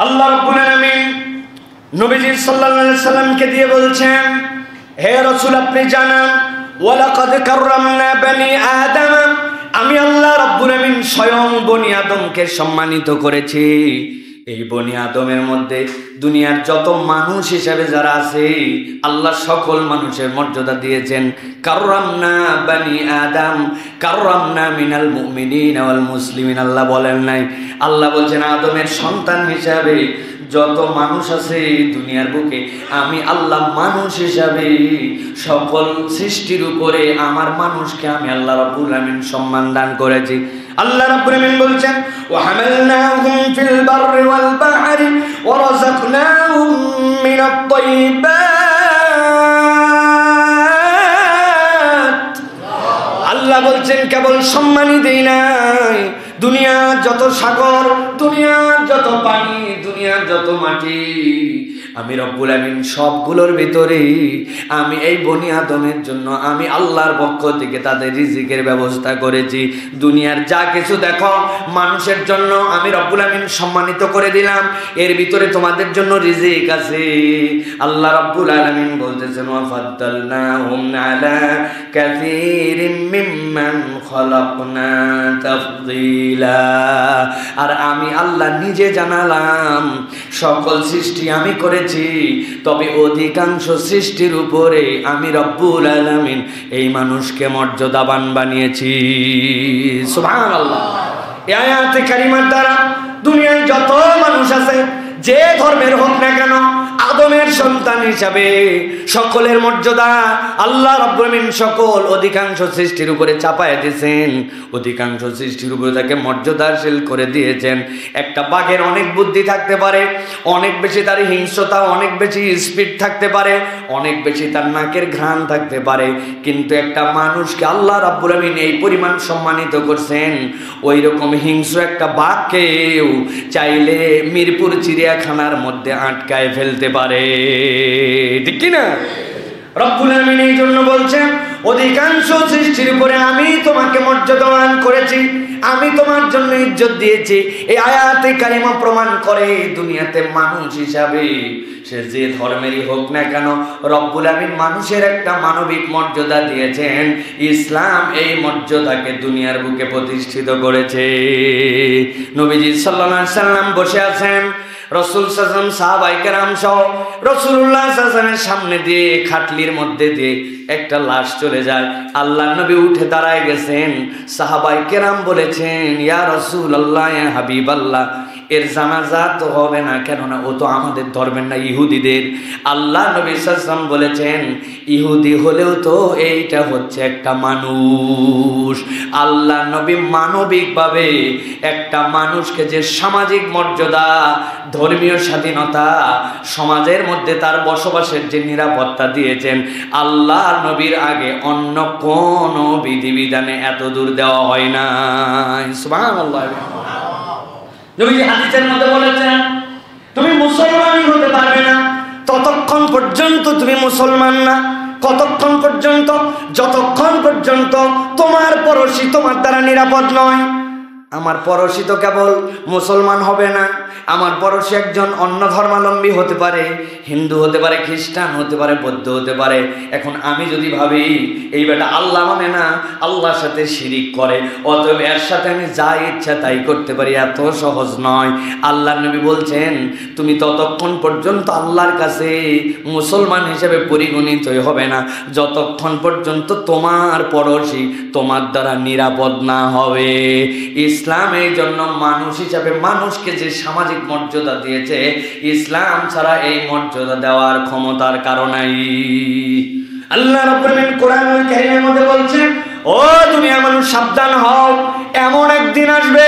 আল্লাহ রাব্বুল আলামিন নবীজি সাল্লাল্লাহু আলাইহি সাল্লামকে দিয়ে বলছেন, হে রাসূল আপনি জানান, ওয়ালাকাদ কাররামনা বনি আদম, আমি আল্লাহ রাব্বুল আলামিন স্বয়ং বনি আদমকে সম্মানিত করেছি। এই বনি আদমের মধ্যে দুনিয়ার যত মানুষ হিসেবে যারা আছে, আল্লাহ সকল মানুষের মর্যাদা দিয়েছেন। কাররামনা বনি আদম, কাররামনা মিনাল মুমিনিনা ওয়াল মুসলিমিন। আল্লাহ বলেন নাই, আল্লাহ বলছেন আদমের সন্তান হিসাবে যত মানুষ আছে দুনিয়ার বুকে, আমি আল্লাহ মানুষ হিসাবে সকল সৃষ্টির উপরে আমার মানুষকে আমি আল্লাহ রাব্বুল আলামিন সম্মান দান করেছি। আল্লাহ রাব্বুল আলামিন বলছেন, ওয়া হামালনাহুম ফিল বাররি ওয়াল বাহরি ওয়া রাযাকনাহুম মিনাত তাইয়্যিবাত। আল্লাহ বলছেন কেবল সম্মানই দেই নাই, দুনিয়ার যত সাগর, দুনিয়ার যত পানি, দুনিয়ার যত মাটি, আমি রব্বুল আমিন সবগুলোর ভিতরে আমি এই বনি আদমের জন্য আমি আল্লাহর পক্ষ থেকে তাদের রিজিকের ব্যবস্থা করেছি। দুনিয়ার যা কিছু দেখো মানুষের জন্য আমি রব্বুল আমিন সম্মানিত করে দিলাম, এর ভিতরে তোমাদের জন্য রিজিক আছে। আল্লাহ রব্বুল আলামিন বলতেছেন, ওয়া ফাদ্দালনাহুম আলা কাসীরিম মিম্মান খালাকনা তাফদীলা। আর আমি আল্লাহ নিজে জানালাম সকল সৃষ্টি আমি করেছি, তবে অধিকাংশ সৃষ্টির উপরে আমি রব্বুল আলামিন এই মানুষকে মর্যাদাবান বানিয়েছি। সুবহানাল্লাহ। এই আয়াতে কারিমার দ্বারা দুনিয়ায় যত মানুষ আছে, যে ধর্মের হোক না কেন, আদমের সন্তান হিসাবে সকলের মর্যাদা আল্লাহ রাব্বুল আমিন সকল অধিকাংশ সৃষ্টির উপরে চাপায় দিয়েছেন, অধিকাংশ সৃষ্টির উপরে তাকে মর্যাদাশীল করে দিয়েছেন। একটা বাঘের অনেক বুদ্ধি থাকতে পারে, অনেক বেশি তার হিংস্রতা, অনেক বেশি স্পিড থাকতে পারে, অনেক বেশি তার নাকের ঘ্রাণ থাকতে পারে, কিন্তু একটা মানুষকে আল্লাহ রাব্বুল আমিন এই পরিমাণ সম্মানিত করছেন, ওই রকম হিংস্র একটা বাঘকেও চাইলে মিরপুর চিড়িয়াখানার মধ্যে আটকায় ফেলতে পারে, ঠিক কি না? রব্বুল আমিন এই জন্য বলছেন, অধিকাংশ সৃষ্টির উপরে আমি তোমাকে মর্যাদাবান করেছি, আমি তোমার জন্য ইজ্জত দিয়েছি। এই আয়াতে কারিমা প্রমাণ করে দুনিয়াতে মানুষ হিসাবে সে যে ধর্মেরই হোক না কেন, রব্বুল আমিন মানুষের একটা মানবিক মর্যাদা দিয়েছেন। ইসলাম এই মর্যাদাকে দুনিয়ার বুকে প্রতিষ্ঠিত করেছে। নবীজি সাল্লাল্লাহু আলাইহি সাল্লাম বসে আছেন, রাসূল সাল্লাল্লাহু আলাইহি ওয়াসাল্লাম সাহাবায়ে কেরাম সহ রাসূলুল্লাহ সাল্লাল্লাহু আলাইহি ওয়াসাল্লামের সামনে দিয়ে খাটলির মধ্যে দিয়ে একটা লাশ চলে যায়। আল্লাহর নবী উঠে দাঁড়ায় গেছেন, সাহাবায়ে কেরাম বলেছেন, ইয়া রাসূলুল্লাহ, ইয়া হাবিবাল্লাহ, এর জানাজা তো হবে না, কেননা ও তো আমাদের ধর্মের না, ইহুদিদের। আল্লাহ নবী সাল্লাল্লাহু আলাইহি ওয়াসাল্লাম বলেছেন, ইহুদি হলেও তো এইটা হচ্ছে একটা মানুষ। আল্লাহ নবী মানবিকভাবে একটা মানুষকে যে সামাজিক মর্যাদা, ধর্মীয় স্বাধীনতা, সমাজের মধ্যে তার বসবাসের যে নিরাপত্তা দিয়েছেন, আল্লাহ নবীর আগে অন্য কোন বিধিবিধানে এত দূর দেওয়া হয় না। সুবহানাল্লাহ। নবীজি হাদিসের মধ্যে বলেছেন, তুমি মুসলমানই হতে পারবে না ততক্ষণ পর্যন্ত তুমি মুসলমান না। কতক্ষণ পর্যন্ত? যতক্ষণ পর্যন্ত তোমার পড়োশী তোমার দ্বারা নিরাপদ নয়। আমার পড়োশী তো কেবল মুসলমান হবে না, আমার পড়োশী একজন অন্য ধর্মাবলম্বী হতে পারে, হিন্দু হতে পারে, খ্রিস্টান হতে পারে, বৌদ্ধ হতে পারে। এখন আমি যদি ভাবি এই বেটা আল্লাহ মানে না, আল্লাহর সাথে শিরিক করে, অতএব এর সাথে আমি যা ইচ্ছা তাই করতে পারি, এত সহজ নয়। আল্লাহর নবী বলছেন, তুমি ততক্ষণ পর্যন্ত আল্লাহর কাছে মুসলমান হিসেবে পরিগণিত হবে না যতক্ষণ পর্যন্ত তোমার পড়োশী তোমার দ্বারা নিরাপদ না হবে। ইসলাম এই জন্য মানুষ হিসাবে মানুষকে যে সামাজিক মর্যাদা দিয়েছে, ইসলাম ছাড়া এই মর্যাদা দেওয়ার ক্ষমতার কারণেই। আল্লাহ রাব্বুল আমিন কোরআনুল কারীমের মধ্যে বলছেন, ও দুনিয়ার মানুষ সাবধান হও, এমন একদিন আসবে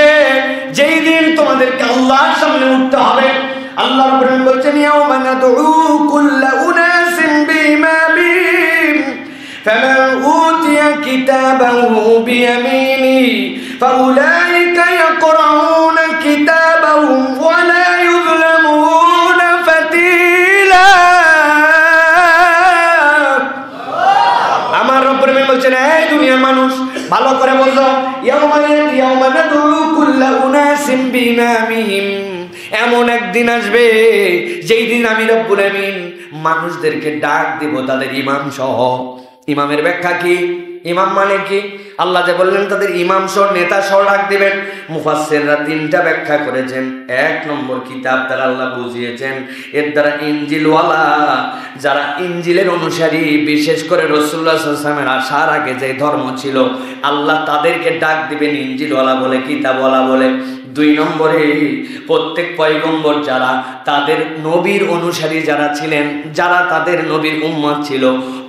যেই দিন তোমাদেরকে আল্লাহর সামনে উঠতে হবে। আল্লাহ রাব্বুল আমিন বলছেন, ইয়াওমা নাদউ কুল্লা উনাসিন বিইমামিহিম ফামান উতিয়া কিতাবাহু বিয়ামিনিহি ফাউলাইকা ইয়াকরাউনা কিতাবাহুম ওয়া লা ইউযলামুনা ফাতিলা। আমার রব্বুল আমিন বলছেন, এই দুনিয়ার মানুষ ভালো করে বলছো, ইয়াওমা নাদউ কুল্লা উনাসিন বিইমামিহিম, এমন একদিন আসবে যেই দিন আমি রব্বুল আমিন মানুষদেরকে ডাক দিব তাদের ইমাম সহ। ইমামের ব্যাখ্যা কি? ইমাম মানে কি? আল্লাহ যে বললেন তাদের ইমাম সহ নেতা সহ ডাক দিবেন, মুফাসসিররা তিনটা ব্যাখ্যা করেছেন। এক নম্বর, কিতাব দ্বারা আল্লাহ বুঝিয়েছেন, এর দ্বারা ইনজিলওয়ালা যারা ইনজিলের অনুসারী, বিশেষ করে রাসূলুল্লাহ সাল্লাল্লাহু আলাইহি ওয়াসাল্লামের আসার আগে যে ধর্ম ছিল আল্লাহ তাদেরকে ডাক দিবেন ইনজিলওয়ালা বলে, কিতাবওয়ালা বলে। দুই নম্বরে, প্রত্যেক পয়গম্বর যারা তাদের নবীর অনুসারী যারা ছিলেন, যারা তাদের নবীর উম্মত ছিল,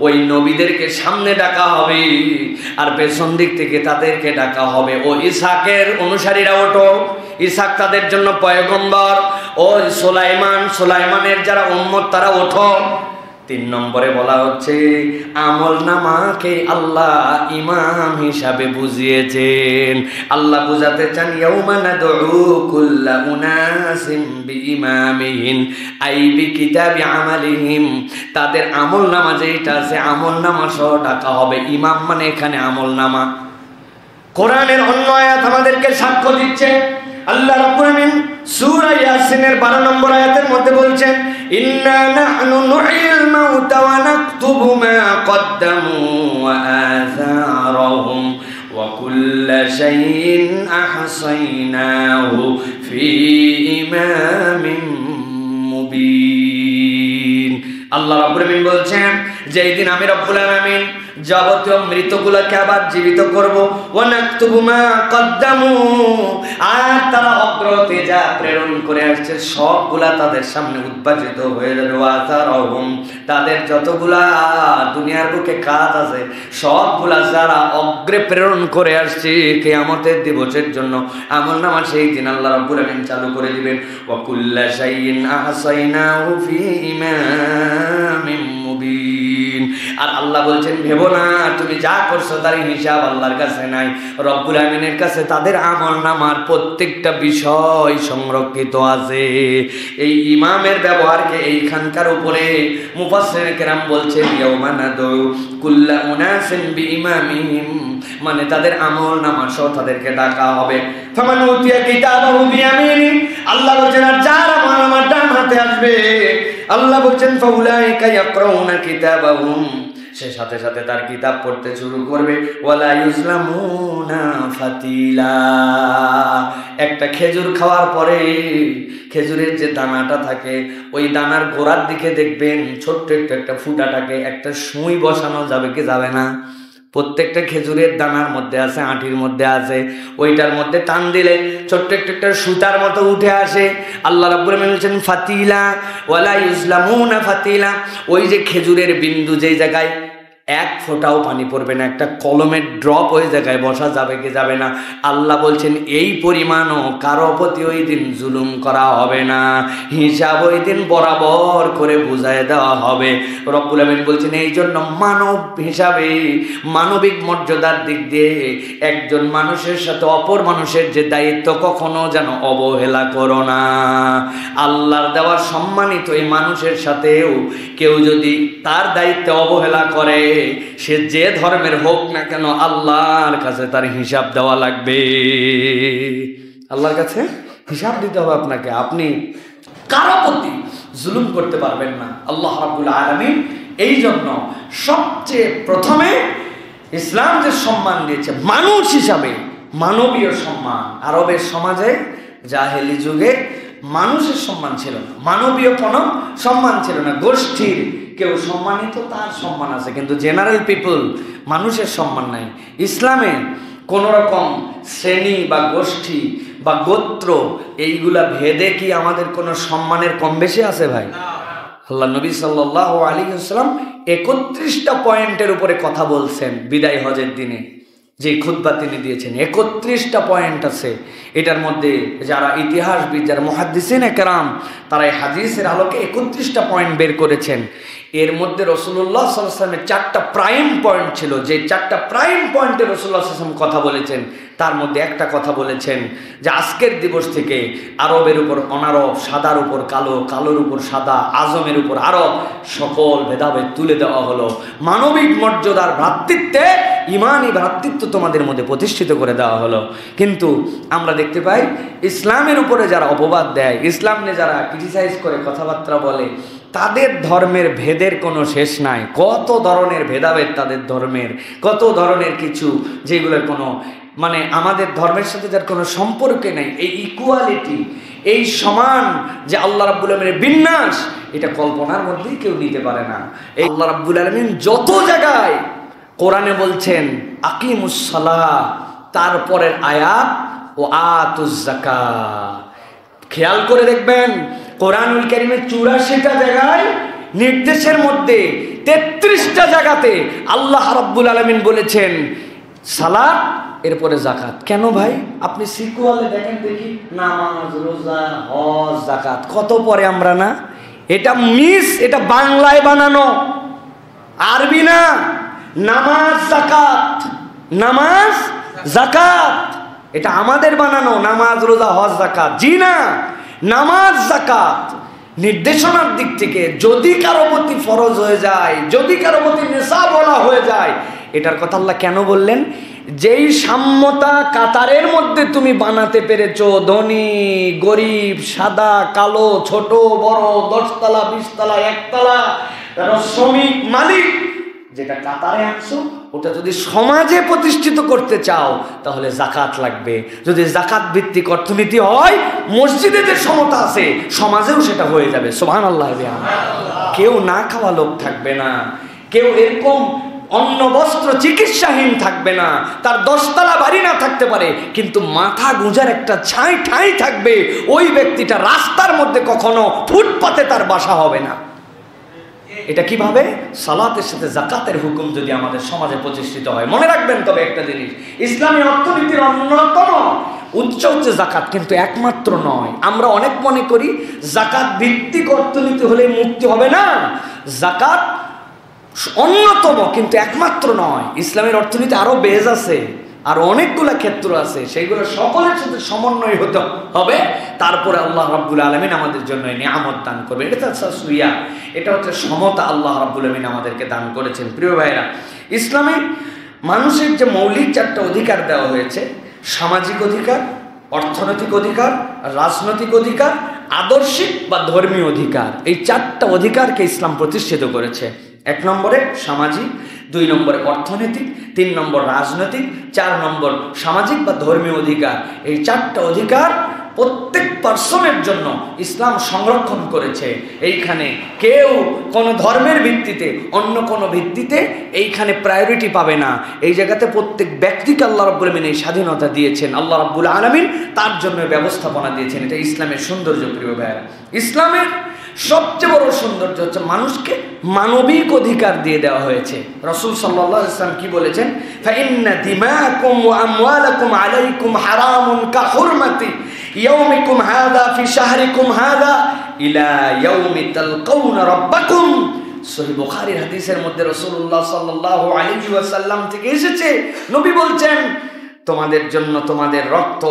ওই নবীদেরকে সামনে ডাকা হবে আর পেছন দিক থেকে তাদেরকে ডাকা হবে, ও ইসহাকের অনুসারীরা ওঠো, ইসহাক তাদের জন্য পয়গম্বর। ও সুলাইমানের যারা উম্মত তারা ওঠো। তিন নম্বরে বলা হচ্ছে আমল নামাকে আল্লাহ ইমাম হিসাবে বুঝিয়েছেন। আল্লাহ বুঝাতে চান ইয়াউমা নাদউ কুল্লা উনাসিম বিইমামিহিম আই বিকিতাবি আমালিহিম, তাদের আমল নামা যেটা আছে আমল নামা সহ ডাকা হবে। ইমাম মানে এখানে আমল নামা। কোরআনের অন্য আয়াত আমাদেরকে সাক্ষ্য দিচ্ছে। আল্লাহ রাব্বুল আমিন সূরা ইয়াসিনের 12 নম্বর আয়াতের মধ্যে বলছেন ইন্না নাহনু নুহয়িল মাউতা ওয়া নাকতুবু মা কদ্দামু ওয়া আযারুহুম ওয়া কুল্লা শাইইন আহসাইনাহু ফি ইমামিন মুবিন। আল্লাহ রাব্বুল আমিন বলছেন যেই দিন আমি রব্বুল আলামিন যাবতীয় মৃতগুলোকে আবার জীবিত করব, ওয়া নাকতুবু মা কদ্দামু, আর তারা অগ্রতে যা প্রেরণ করে আসছে সবগুলা তাদের সামনে উদ্ভাসিত হয়ে যাবে। ওয়া আযারুহুম, তাদের যতগুলা দুনিয়ার বুকে কাজ আছে সবগুলা যারা অগ্রে প্রেরণ করে আসছে কিয়ামতের দিবসের জন্য আমলনামা সেই দিন আল্লাহ রাব্বুল আমিন চালু করে দিবেন। ওয়া কুল্লা শাইইন আহসাইনাহু ফি ইমামিন মুবিন। আর আল্লাহ বলছেন ভেবো না তুমি যা করছো তার হিসাব আল্লাহর কাছে নাই, রব্বুল আমিনের কাছে তাদের আমলনামার প্রত্যেকটা বিষয় সংরক্ষিত আছে। এই ইমামের ব্যবহারকে এইখানকার উপরে মুফাসসিরিনে কেরাম বলছেন ইয়াউমা নাদউ কুল্লা উনাসিন বিইমামিহিম, মানে তাদের আমলনামা সহ তাদেরকে ডাকা হবে। ফামান উতিয়া কিতাবাহু বিয়ামিনি, আল্লাহ বলছেন আর যার আমলনামা ডান হাতে আসবে আল্লাহ বলছেন ফাউলাইকা ইয়াকরাউনা কিতাবাহুম, সে সাথে সাথে তার কিতাব পড়তে শুরু করবে। ওয়ালা ইউজলামুনা ফাতিলা, একটা খেজুর খাওয়ার পরে খেজুরের যে দানাটা থাকে ওই দানার গোড়ার দিকে দেখবেন ছোট্ট একটা ফুটাটাকে একটা সুই বসানো যাবে কি যাবে না? প্রত্যেকটা খেজুরের দানার মধ্যে আছে, আঁটির মধ্যে আছে, ওইটার মধ্যে টান দিলে ছোট্ট একটা সুতার মতো উঠে আসে। আল্লাহ রাব্বুল আমিন বলেছেন ফাতিলা ওয়ালা ইউজলামুনা ফাতিলা, ওই যে খেজুরের বিন্দু যেই জায়গায় এক ফোঁটাও পানি পড়বে না, একটা কলমের ড্রপ ওই জায়গায় বসা যাবে কি যাবে না? আল্লাহ বলছেন এই পরিমাণও কারো প্রতি ওই দিন জুলুম করা হবে না, হিসাব ওই দিন বরাবর করে বুঝায় দেওয়া হবে। রব্বুল আমিন বলছেন এই জন্য মানব হিসাবে মানবিক মর্যাদার দিক দিয়ে একজন মানুষের সাথে অপর মানুষের যে দায়িত্ব কখনো যেন অবহেলা করো না। আল্লাহর দেওয়া সম্মানিত এই মানুষের সাথেও কেউ যদি তার দায়িত্বে অবহেলা করে সে যে ধর্মের হোক না কেন আল্লাহর কাছে তার হিসাব দেওয়া লাগবে। আল্লাহর কাছে হিসাব দিতে হবে আপনাকে। আপনি কারো প্রতি জুলুম করতে পারবেন না। আল্লাহ রাব্বুল আলামিন এই জন্য সবচেয়ে প্রথমে ইসলাম যে সম্মান দিয়েছে মানুষ হিসাবে মানবীয় সম্মান। আরবের সমাজে জাহেলি যুগে মানুষের সম্মান ছিল না, মানবীয় কোনো সম্মান ছিল না। গোষ্ঠীর কেউ সম্মানিত তার সম্মান আছে, কিন্তু জেনারেল পিপল মানুষের সম্মান নাই। ইসলামে কোন রকম শ্রেণী বা গোষ্ঠী বা গোত্র এইগুলা ভেদে কি আমাদের কোনো সম্মানের কম বেশি আছে ভাই? আল্লাহ নবী সাল্লাল্লাহু আলাইহি ওয়াসাল্লাম 31টা পয়েন্টের উপরে কথা বলছেন বিদায় হজের দিনে। যে খুতবা তিনি দিয়েছেন 31টা পয়েন্ট আছে। এটার মধ্যে যারা ইতিহাসবিদ, যারা মুহাদ্দিসিনে কেরাম, তারা এই হাদিসের আলোকে 31টা পয়েন্ট বের করেছেন। এর মধ্যে রাসূলুল্লাহ সাল্লাল্লাহু আলাইহি ওয়াসাল্লামের 4টা প্রাইম পয়েন্ট ছিল, যে 4টা প্রাইম পয়েন্টে রাসূলুল্লাহ সাল্লাল্লাহু আলাইহি ওয়াসাল্লাম কথা বলেছেন। তার মধ্যে একটা কথা বলেছেন যে আজকের দিবস থেকে আরবের উপর অনারব, সাদার উপর কালো, কালোর উপর সাদা, আজমের উপর আরব, সকল ভেদাভেদ তুলে দেওয়া হলো। মানবিক মর্যাদার ভ্রাতৃত্বে, ইমানি ভ্রাতৃত্ব তোমাদের মধ্যে প্রতিষ্ঠিত করে দেওয়া হলো। কিন্তু আমরা দেখতে পাই ইসলামের উপরে যারা অপবাদ দেয়, ইসলাম নিয়ে যারা ক্রিটিসাইজ করে, কথাবার্তা বলে, তাদের ধর্মের ভেদের কোনো শেষ নাই। কত ধরনের ভেদাভেদ তাদের ধর্মের, কত ধরনের কিছু যেগুলোর কোনো মানে আমাদের ধর্মের সাথে যার কোনো সম্পর্কে নেই। এই ইকুয়ালিটি, এই সমান যে আল্লাহ রাব্বুল আলামিনের বিন্যাস, এটা কল্পনার মধ্যেই কেউ নিতে পারে না। এই আল্লাহ রাব্বুল আলামিন যত জায়গায় কোরআনে বলছেন আকিমুস সালাহ, তারপরের আয়াত ও আতুজ যাকাত, খেয়াল করে দেখবেন কোরআনুল কারীমের 84টা জায়গায় নির্দেশের মধ্যে 33টা জায়গাতে আল্লাহ রাব্বুল আলামিন বলেছেন সালাত, এরপরে যাকাত। কেন ভাই? আপনি সিকুয়ালে দেখেন দেখি, নামাজ, রোজা, হজ, যাকাত কত পরে আমরা না? এটা মিস, এটা বাংলায় বানানো, আরবি না। নামাজ যাকাত, নামাজ যাকাত, এটা আমাদের বানানো। নামাজ, রোজা, হজ, যাকাত, জি না, নামাজ যাকাত নির্দেশনার দিক থেকে যদি কারো প্রতি ফরজ হয়ে যায়, যদি কারো প্রতি নেশাব বলা হয়ে যায়, এটার কথা আল্লাহ কেন বললেন? যেই সাম্যতা কাতারের মধ্যে তুমি বানাতে পেরেছো, ধনী গরিব, সাদা কালো, ছোট বড়, 10 তলা 20 তলা 1 তলা, শ্রমিক মালিক, যেটা কাতারে আনছো ওটা যদি সমাজে প্রতিষ্ঠিত করতে চাও তাহলে যাকাত লাগবে। যদি যাকাত ভিত্তিক অর্থনীতি হয়, মসজিদে যে সমতা আছে সমাজেও সেটা হয়ে যাবে। সুবহানাল্লাহ। কেউ না খাওয়া লোক থাকবে না, কেউ এরকম অন্ন বস্ত্র চিকিৎসাহীন থাকবে না, তার 10 তলা বাড়ি না থাকতে পারে কিন্তু মাথা গুঁজার একটা ঠাঁই থাকবে। ওই ব্যক্তিটা রাস্তার মধ্যে কখনো ফুটপাতে তার বাসা হবে না। এটা কিভাবে? সালাতের সাথে যাকাতের হুকুম যদি আমাদের সমাজে প্রতিষ্ঠিত হয়। মনে রাখবেন তবে একটা জিনিস, ইসলামী অর্থনীতির অন্যতম উচ্চ হচ্ছে যাকাত, কিন্তু একমাত্র নয়। আমরা অনেক মনে করি যাকাত ভিত্তিক অর্থনীতি হলে মুক্তি হবে না। যাকাত অন্যতম কিন্তু একমাত্র নয়। ইসলামের অর্থনীতি আরো বেজ আছে, আর অনেকগুলা ক্ষেত্র আছে, সেইগুলো সকলের সাথে সমন্বয় হতে হবে। তারপরে আল্লাহ রাব্বুল আলামিন আমাদের জন্য নিয়ামত দান করবে। এটা তাসওয়িয়া, এটা হচ্ছে সমতা আল্লাহ রাব্বুল আলামিন আমাদেরকে দান করেছেন। প্রিয় ভাইরা, ইসলামে মানুষের যে মৌলিক 4টা অধিকার দেওয়া হয়েছে, সামাজিক অধিকার, অর্থনৈতিক অধিকার, রাজনৈতিক অধিকার, আদর্শিক বা ধর্মীয় অধিকার, এই 4টা অধিকারকে ইসলাম প্রতিষ্ঠিত করেছে। 1 নম্বরে সামাজিক, 2 নম্বরে অর্থনৈতিক, 3 নম্বর রাজনৈতিক, 4 নম্বর সামাজিক বা ধর্মীয় অধিকার। এই 4টা অধিকার প্রত্যেক পার্সনের জন্য ইসলাম সংরক্ষণ করেছে। এইখানে কেউ কোনো ধর্মের ভিত্তিতে, অন্য কোনো ভিত্তিতে এইখানে প্রায়োরিটি পাবে না। এই জায়গাতে প্রত্যেক ব্যক্তিকে আল্লাহ রাব্বুল আলামিন এই স্বাধীনতা দিয়েছেন। আল্লাহ রাব্বুল আলামিন তার জন্য ব্যবস্থাপনা দিয়েছেন। এটা ইসলামের সৌন্দর্য। প্রিয় ভাইরা, ইসলামের সবচেয়ে বড় সৌন্দর্য হচ্ছে মানুষকে মানবিক অধিকার দিয়ে দেওয়া হয়েছে। রাসূল সাল্লাল্লাহু আলাইহি ওয়াসাল্লাম কি বলেছেন? ফাইন্না দিমাকুম ওয়া আমওয়ালাকুম আলাইকুম হারামুন কাহুরমাতি ইয়াউমিকুম হাযা ফি শাহরিকুম হাযা ইলা ইয়াউমি তালকাউনা রাব্বাকুম। সহিহ বুখারীর হাদিসের মধ্যে রাসূলুল্লাহ সাল্লাল্লাহু আলাইহি ওয়াসাল্লাম থেকে এসেছে, নবী বলছেন তোমাদের জন্য তোমাদের রক্ত,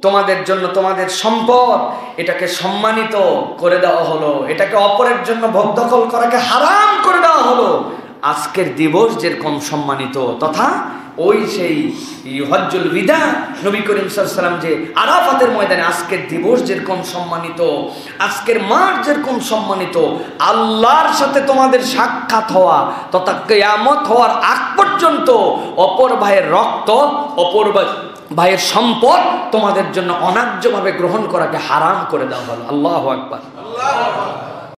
তোমাদের জন্য তোমাদের সম্পদ, এটাকে সম্মানিত করে দেওয়া হলো, এটাকে অপরের জন্য ভোগ দখল করাকে হারাম করে দেওয়া হলো। আজকের দিবস যেরকম সম্মানিত, তথা ওই সেই হজ্জুল বিদা নবী করিম সাল্লাল্লাহু আলাইহি ওয়াসাল্লাম যে আরাফাতের ময়দানে আজকের দিবস যেরকম সম্মানিত, আজকের মাস যেরকম সম্মানিত, আল্লাহর সাথে তোমাদের সাক্ষাৎ হওয়া তথা কিয়ামত হওয়ার আগ পর্যন্ত অপর ভাইয়ের রক্ত, অপর ভাইয়ের সম্পদ তোমাদের জন্য অন্যায্যভাবে গ্রহণ করাকে হারাম করে দেওয়া হলো। আল্লাহু আকবার।